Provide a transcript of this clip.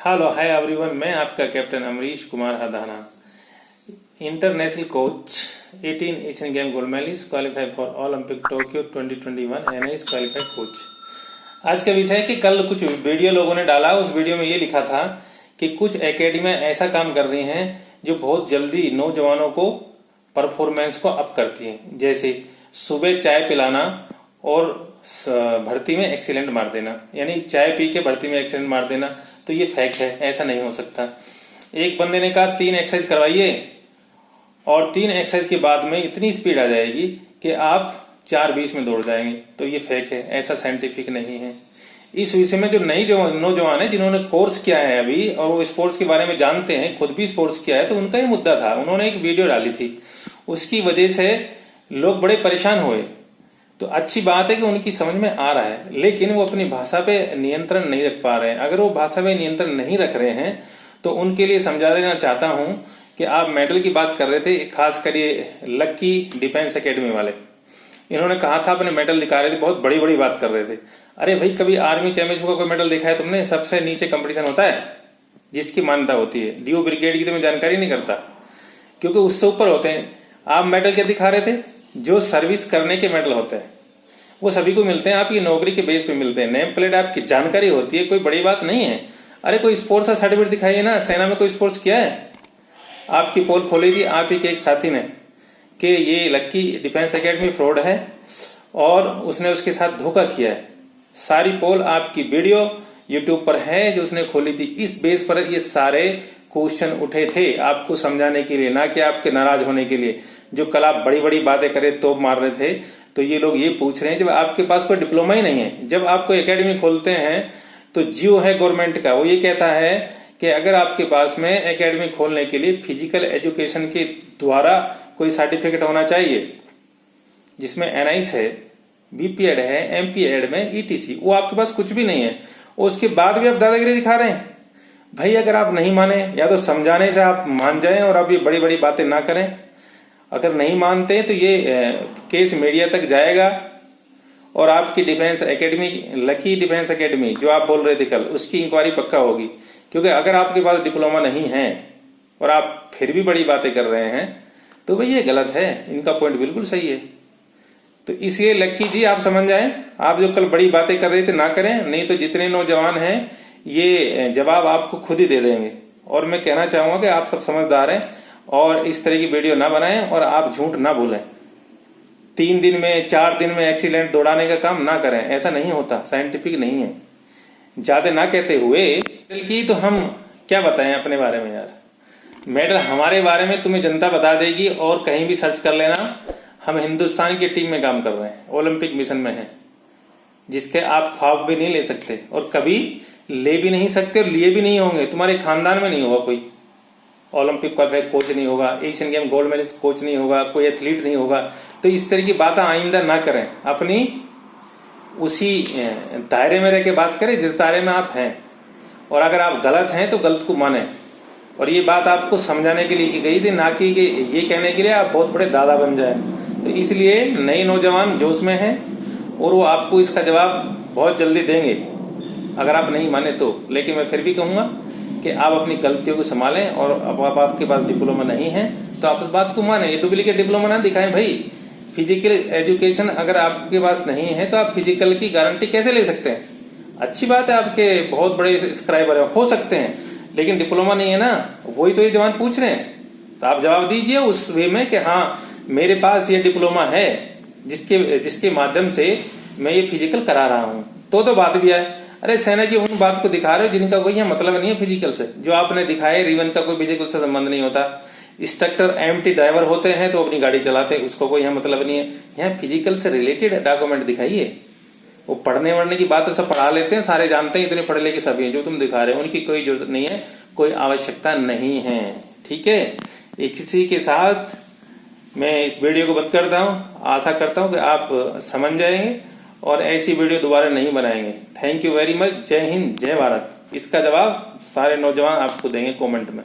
Hello hi everyone, मैं आपका captain Amrish Kumar Hadana, international coach, 18 Asian game gold medallist, qualified for Olympic Tokyo 2021 NIS qualified coach. आज का विषय है कि कल कुछ वीडियो लोगों ने डाला, उस वीडियो में ये लिखा था कि कुछ एकेडमी ऐसा काम कर रही हैं जो बहुत जल्दी नौजवानों को परफॉर्मेंस को अप करती हैं, जैसे सुबह चाय पिलाना और भर्ती में एक्सीलेंट मार देना, यानी चाय पी के भर्ती में एक्सीलेंट मार देना। तो ये फैक्ट है, ऐसा नहीं हो सकता। एक बंदे ने कहा 3 एक्सरसाइज करवाइए और 3 एक्सरसाइज के बाद में इतनी स्पीड आ जाएगी कि आप 4:20 में दौड़ जाएंगे। तो ये फेक है, ऐसा साइंटिफिक नहीं है। इस विषय में जो नई नौजवान है जिन्होंने कोर्स किया है अभी और वो स्पोर्ट्स के बारे में जानते हैं, खुद भी स्पोर्ट्स किया है, तो उनका ही मुद्दा था। उन्होंने एक वीडियो डाली थी, उसकी वजह से लोग बड़े परेशान हुए। तो अच्छी बात है कि उनकी समझ में आ रहा है, लेकिन वो अपनी भाषा पे नियंत्रण नहीं रख पा रहे हैं। अगर वो भाषा पे नियंत्रण नहीं रख रहे हैं तो उनके लिए समझा देना चाहता हूं कि आप मेडल की बात कर रहे थे, खास करिए लक्की डिफेंस एकेडमी वाले। इन्होंने कहा था अपने मेडल दिखा रहे थे, बहुत बड़ी बड़ी बात कर रहे थे। अरे भाई, कभी आर्मी चैंपियनशिप का कोई मेडल देखा है तुमने? सबसे नीचे कंपटीशन होता है जिसकी मान्यता होती है। डीओ ब्रिगेड की तो मैं जानकारी नहीं करता, क्योंकि उससे ऊपर होते हैं। आप मेडल क्या दिखा रहे थे? जो सर्विस करने के मेडल होते हैं वो सभी को मिलते हैं, आपकी नौकरी के बेस पे मिलते हैं। नेम प्लेट आपकी जानकारी होती है, कोई बड़ी बात नहीं है। अरे कोई स्पोर्ट्स का सर्टिफिकेट दिखाइए ना। सेना में कोई स्पोर्ट्स किया है? आपकी पोल खोली थी आप ही के एक साथी ने कि ये लक्की डिफेंस एकेडमी फ्रॉड है और उसने उसके साथ धोखा किया है। सारी पोल आपकी वीडियो यूट्यूब पर है जो उसने खोली थी। इस बेस पर ये सारे क्वेश्चन उठे थे आपको समझाने के लिए, ना कि आपके नाराज होने के लिए। जो कल आप बड़ी बड़ी बातें करे तो मार रहे थे, तो ये लोग ये पूछ रहे हैं जब आपके पास कोई डिप्लोमा ही नहीं है। जब आप कोई एकेडमी खोलते हैं तो जियो है गवर्नमेंट का, वो ये कहता है कि अगर आपके पास में एकेडमी खोलने के लिए फिजिकल एजुकेशन के द्वारा कोई सर्टिफिकेट होना चाहिए, जिसमें एनआईएस है, बीपीएड है, एमपीएड में ईटीसी। वो आपके पास कुछ भी नहीं है, उसके बाद भी आप दादागिरी दिखा रहे हैं। भाई, अगर आप नहीं माने या तो समझाने से आप मान जाएं और आप ये बड़ी बड़ी बातें ना करें। अगर नहीं मानते तो ये केस मीडिया तक जाएगा और आपकी defence academy, lucky defence academy जो आप बोल रहे थे कल, उसकी इंक्वायरी पक्का होगी। क्योंकि अगर आपके पास डिप्लोमा नहीं है और आप फिर भी बड़ी बातें कर रहे हैं तो भाई ये गलत है। इनका पॉइंट बिल्कुल सही है। तो इसलिए लक्की जी आप समझ जाएं, आप जो कल बड़ी बातें कर रहे थे ना करें, नहीं तो जितने नौजवान हैं ये जवाब आपको खुद ही दे देंगे। और मैं कहना चाहूंगा कि आप सब समझदार हैं और इस तरह की वीडियो ना बनाएं और आप झूठ ना बोलें। 3 दिन में 4 दिन में एक्सीलेंट दौड़ाने का काम ना करें, ऐसा नहीं होता, साइंटिफिक नहीं है। ज्यादा ना कहते हुए मेडल की तो हम क्या बताएं अपने बारे में यार। मेडल हमारे बारे में तुम्हें जनता बता देगी और कहीं भी सर्च कर लेना। हम हिंदुस्तान की टीम में काम कर रहे हैं, ओलंपिक मिशन में है, जिसके आप ख्वाब भी नहीं ले सकते और कभी ले भी नहीं सकते और लिए भी नहीं होंगे। तुम्हारे खानदान में नहीं होगा कोई ओलंपिक क्वालिफाइड कोच नहीं होगा, Asian game gold medalist coach नहीं होगा, कोई एथलीट नहीं होगा। तो इस तरह की बातें आइंदा ना करें, अपनी उसी दायरे में रह के बात करें जिस दायरे में आप हैं। और अगर आप गलत हैं तो गलत को माने। और ये बात आपको समझाने के लिए की गई थी, ना कि ये कहने के लिए आप बहुत बड़े दादा बन जाए। तो इसलिए नए नौजवान जोश में हैं और वो आपको इसका जवाब बहुत जल्दी देंगे अगर आप नहीं माने तो। लेकिन मैं फिर भी कहूंगा कि आप अपनी गलतियों को संभालें और अब आपके पास डिप्लोमा नहीं है तो आप उस बात को माने। ये डुप्लीकेट डिप्लोमा ना दिखाएं भाई। फिजिकल एजुकेशन अगर आपके पास नहीं है तो आप फिजिकल की गारंटी कैसे ले सकते हैं? अच्छी बात है, आपके बहुत बड़े सब्सक्राइबर हो सकते हैं, लेकिन डिप्लोमा नहीं है ना। वही तो ये जवान पूछ रहे हैं, तो आप जवाब दीजिए उस वे में कि हाँ मेरे पास ये डिप्लोमा है जिसके माध्यम से मैं ये फिजिकल करा रहा हूं। तो बात भी है। अरे सेना जी, उन बात को दिखा रहे हो जिनका कोई यहाँ मतलब नहीं है फिजिकल से। जो आपने दिखाया रिवन का कोई फिजिकल से संबंध नहीं होता। इंस्ट्रक्टर एमटी ड्राइवर होते हैं तो अपनी गाड़ी चलाते हैं, उसको कोई यहाँ मतलब नहीं है। यहाँ फिजिकल से रिलेटेड डॉक्यूमेंट दिखाइए। वो पढ़ने वढ़ने की बात तो सब पढ़ा लेते हैं, सारे जानते हैं, इतने पढ़े लिखे सभी हैं। जो तुम दिखा रहे हो उनकी कोई जरूरत नहीं है, कोई आवश्यकता नहीं है। ठीक है, इसी के साथ मैं इस वीडियो को बंद करता हूँ। आशा करता हूँ कि आप समझ जाएंगे और ऐसी वीडियो दोबारा नहीं बनाएंगे। Thank you very much. जय हिंद, जय भारत। इसका जवाब सारे नौजवान आपको देंगे कमेंट में।